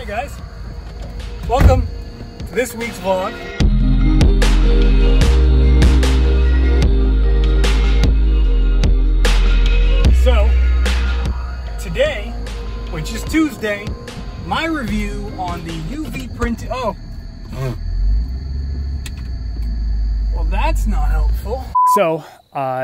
Hey guys, welcome to this week's vlog. So, today, which is Tuesday, my review on the UV printed, well that's not helpful. So,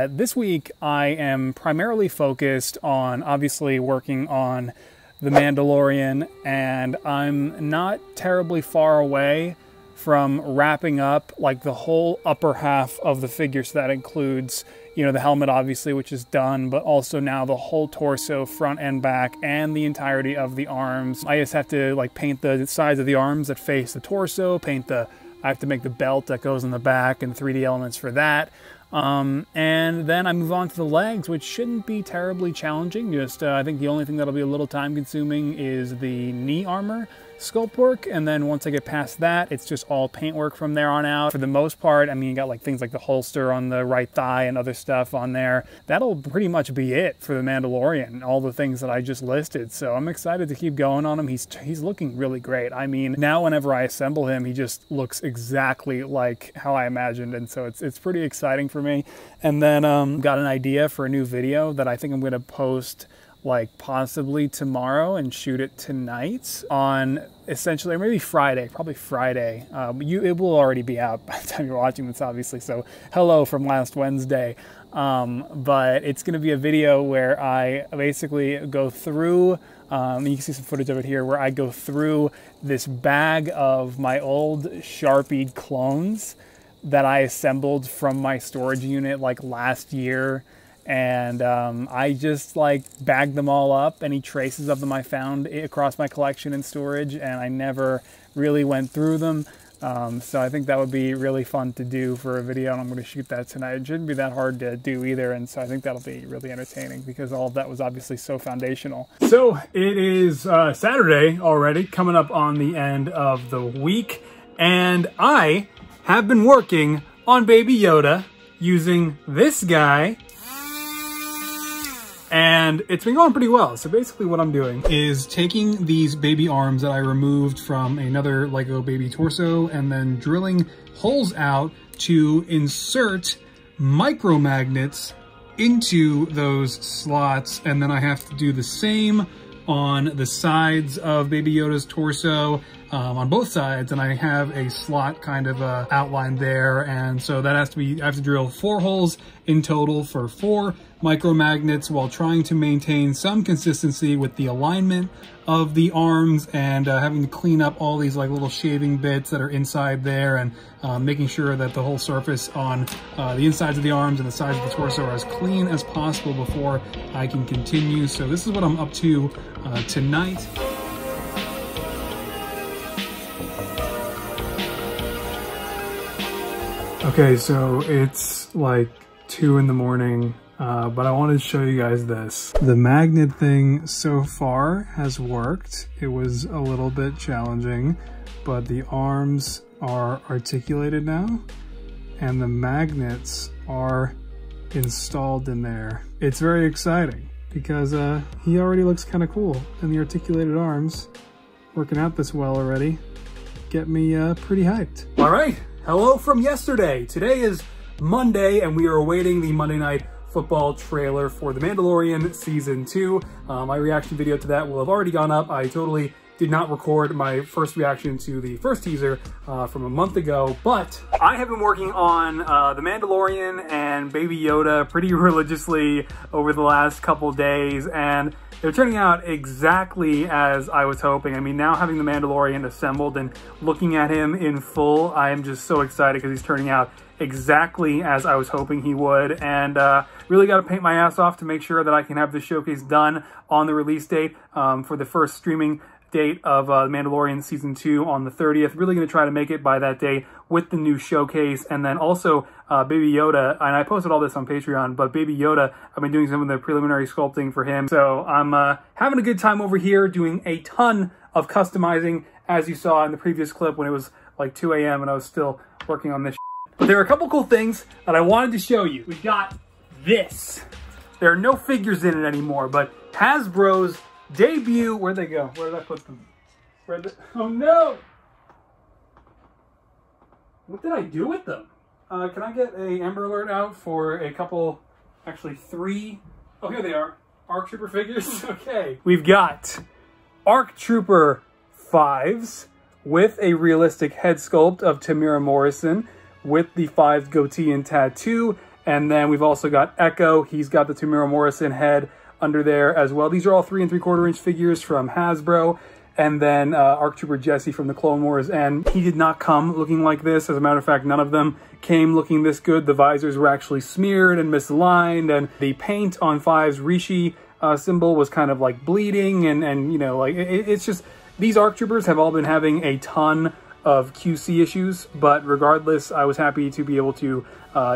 this week I am primarily focused on obviously working on the Mandalorian, and I'm not terribly far away from wrapping up like the whole upper half of the figure. So that includes, you know, the helmet obviously, which is done, but also now the whole torso, front and back, and the entirety of the arms. I just have to like paint the sides of the arms that face the torso, I have to make the belt that goes in the back and 3D elements for that. And then I move on to the legs, which shouldn't be terribly challenging. Just I think the only thing that'll be a little time consuming is the knee armor sculpt work, and then once I get past that, it's just all paint work from there on out. For the most part, I mean, you got like things like the holster on the right thigh and other stuff on there. That'll pretty much be it for the Mandalorian, all the things that I just listed. So I'm excited to keep going on him. He's looking really great. I mean, now whenever I assemble him, he just looks exactly like how I imagined, and so it's pretty exciting for me. And then got an idea for a new video that I think I'm gonna post like possibly tomorrow and shoot it tonight on essentially, or maybe Friday, probably Friday. It will already be out by the time you're watching this, obviously, so hello from last Wednesday. But it's going to be a video where I basically go through, you can see some footage of it here, where I go through this bag of my old Sharpied clones that I assembled from my storage unit like last year. And I just like bagged them all up, any traces of them I found across my collection and storage, and I never really went through them. So I think that would be really fun to do for a video, and I'm going to shoot that tonight. It shouldn't be that hard to do either, and so I think that'll be really entertaining because all of that was obviously so foundational. So it is Saturday already, coming up on the end of the week, and I have been working on Baby Yoda using this guy. And it's been going pretty well. So basically what I'm doing is taking these baby arms that I removed from another Lego baby torso and then drilling holes out to insert micro magnets into those slots. And then I have to do the same on the sides of Baby Yoda's torso, on both sides, and I have a slot kind of outlined there, and so that has to be, I have to drill 4 holes in total for 4 micro magnets while trying to maintain some consistency with the alignment of the arms, and having to clean up all these like little shaving bits that are inside there, and making sure that the whole surface on the insides of the arms and the sides of the torso are as clean as possible before I can continue. So this is what I'm up to tonight. Okay, so it's like 2 in the morning, but I wanted to show you guys this. The magnet thing so far has worked. It was a little bit challenging, but the arms are articulated now, and the magnets are installed in there. It's very exciting because he already looks kind of cool, and the articulated arms working out this well already get me pretty hyped. All right. Hello from yesterday. Today is Monday, and we are awaiting the Monday Night Football trailer for The Mandalorian Season 2. My reaction video to that will have already gone up. I totally did not record my first reaction to the first teaser from a month ago, but I have been working on The Mandalorian and Baby Yoda pretty religiously over the last couple days, and they're turning out exactly as I was hoping. I mean, now having The Mandalorian assembled and looking at him in full, I am just so excited because he's turning out exactly as I was hoping he would, and really got to paint my ass off to make sure that I can have the showcase done on the release date for the first streaming date of The Mandalorian Season 2 on the 30th. Really going to try to make it by that date with the new showcase. And then also Baby Yoda, and I posted all this on Patreon, but Baby Yoda, I've been doing some of the preliminary sculpting for him. So I'm having a good time over here, doing a ton of customizing, as you saw in the previous clip when it was like 2 a.m. and I was still working on this shit. But there are a couple cool things that I wanted to show you. We got this. There are no figures in it anymore, but Hasbro's debut, where'd they go? Where did I put them? Oh no! What did I do with them? Can I get a Amber Alert out for a couple, actually 3? Oh, here they are. ARC Trooper figures. Okay. We've got ARC Trooper 5s with a realistic head sculpt of Tamira Morrison with the 5's goatee and tattoo. And then we've also got Echo. He's got the Tamira Morrison head under there as well. These are all 3 3/4 inch figures from Hasbro. And then ARC Trooper Jesse from the Clone Wars, and he did not come looking like this. As a matter of fact, none of them came looking this good. The visors were actually smeared and misaligned, and the paint on 5's Rishi symbol was kind of like bleeding, and you know, like it's just, these ARC Troopers have all been having a ton of QC issues, but regardless, I was happy to be able to,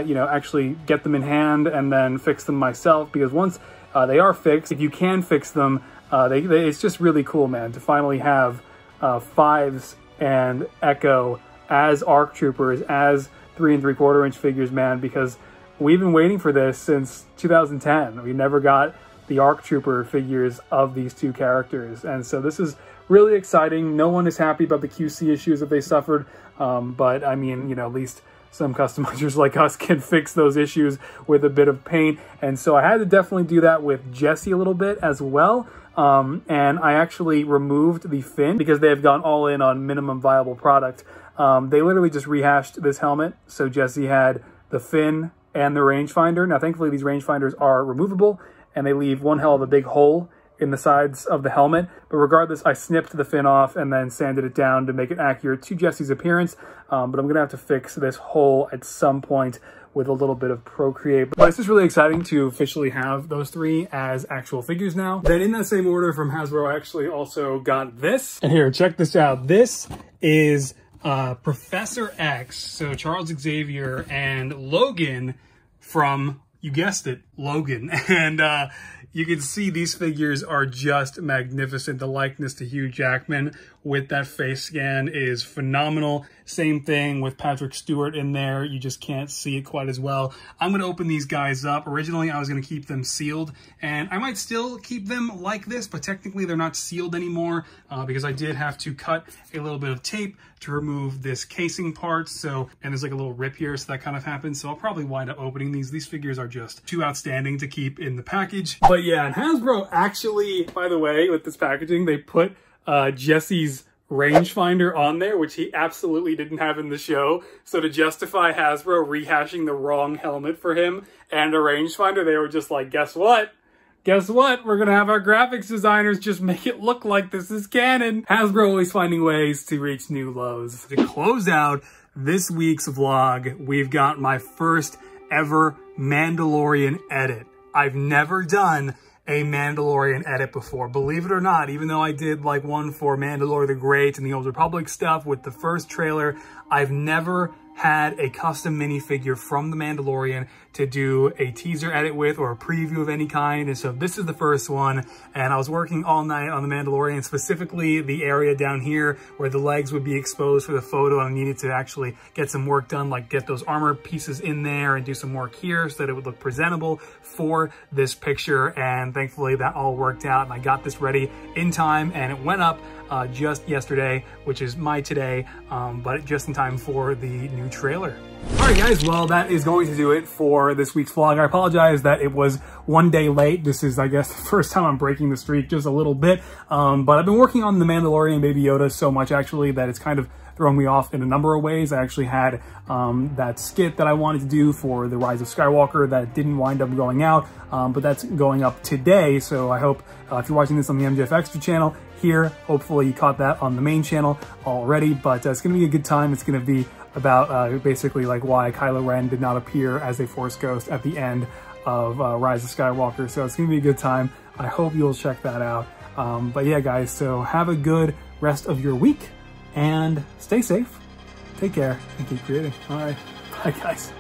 you know, actually get them in hand and then fix them myself, because once they are fixed, if you can fix them, it's just really cool, man, to finally have 5s and Echo as ARC Troopers, as 3 3/4 inch figures, man, because we've been waiting for this since 2010. We never got the ARC Trooper figures of these 2 characters, and so this is really exciting. No one is happy about the QC issues that they suffered, but I mean, you know, at least some customizers like us can fix those issues with a bit of paint, and so I had to definitely do that with Jesse a little bit as well. And I actually removed the fin because they have gone all in on minimum viable product. They literally just rehashed this helmet. So Jesse had the fin and the rangefinder. Now, thankfully, these rangefinders are removable and they leave one hell of a big hole in the sides of the helmet. But regardless, I snipped the fin off and then sanded it down to make it accurate to Jesse's appearance. But I'm going to have to fix this hole at some point with a little bit of Procreate. But it's just really exciting to officially have those 3 as actual figures now. Then in that same order from Hasbro, I actually also got this. And here, check this out. This is Professor X, so Charles Xavier and Logan from, you guessed it, Logan. And you can see these figures are just magnificent. The likeness to Hugh Jackman with that face scan is phenomenal. Same thing with Patrick Stewart in there. You just can't see it quite as well. I'm going to open these guys up. Originally, I was going to keep them sealed, and I might still keep them like this, but technically they're not sealed anymore because I did have to cut a little bit of tape to remove this casing part. So, and there's like a little rip here, so that kind of happens. So I'll probably wind up opening these. These figures are just too outstanding to keep in the package. But yeah, and Hasbro actually, by the way, with this packaging, they put Jesse's rangefinder on there, which he absolutely didn't have in the show. So to justify Hasbro rehashing the wrong helmet for him and a rangefinder, they were just like, guess what? Guess what? We're gonna have our graphics designers just make it look like this is canon. Hasbro always finding ways to reach new lows. To close out this week's vlog, we've got my first ever Mandalorian edit. I've never done a Mandalorian edit before, believe it or not. Even though I did like one for Mandalore the Great and the Old Republic stuff with the first trailer, I've never had a custom minifigure from the Mandalorian to do a teaser edit with or a preview of any kind. And so this is the first one, and I was working all night on the Mandalorian, specifically the area down here where the legs would be exposed for the photo. I needed to actually get some work done, like get those armor pieces in there and do some work here so that it would look presentable for this picture. And thankfully that all worked out and I got this ready in time, and it went up just yesterday, which is my today, but just in time for the new trailer. All right, guys, well, that is going to do it for this week's vlog. I apologize that it was one day late. This is, I guess, the first time I'm breaking the streak just a little bit, but I've been working on The Mandalorian and Baby Yoda so much, actually, that it's kind of thrown me off in a number of ways. I actually had that skit that I wanted to do for The Rise of Skywalker that didn't wind up going out, but that's going up today, so I hope if you're watching this on the MJF Extra channel here, hopefully you caught that on the main channel already, but it's going to be a good time. It's going to be about basically like why Kylo Ren did not appear as a Force ghost at the end of Rise of Skywalker, so it's going to be a good time. I hope you'll check that out. But yeah, guys, so have a good rest of your week and stay safe, take care, and keep creating. All right, bye, guys.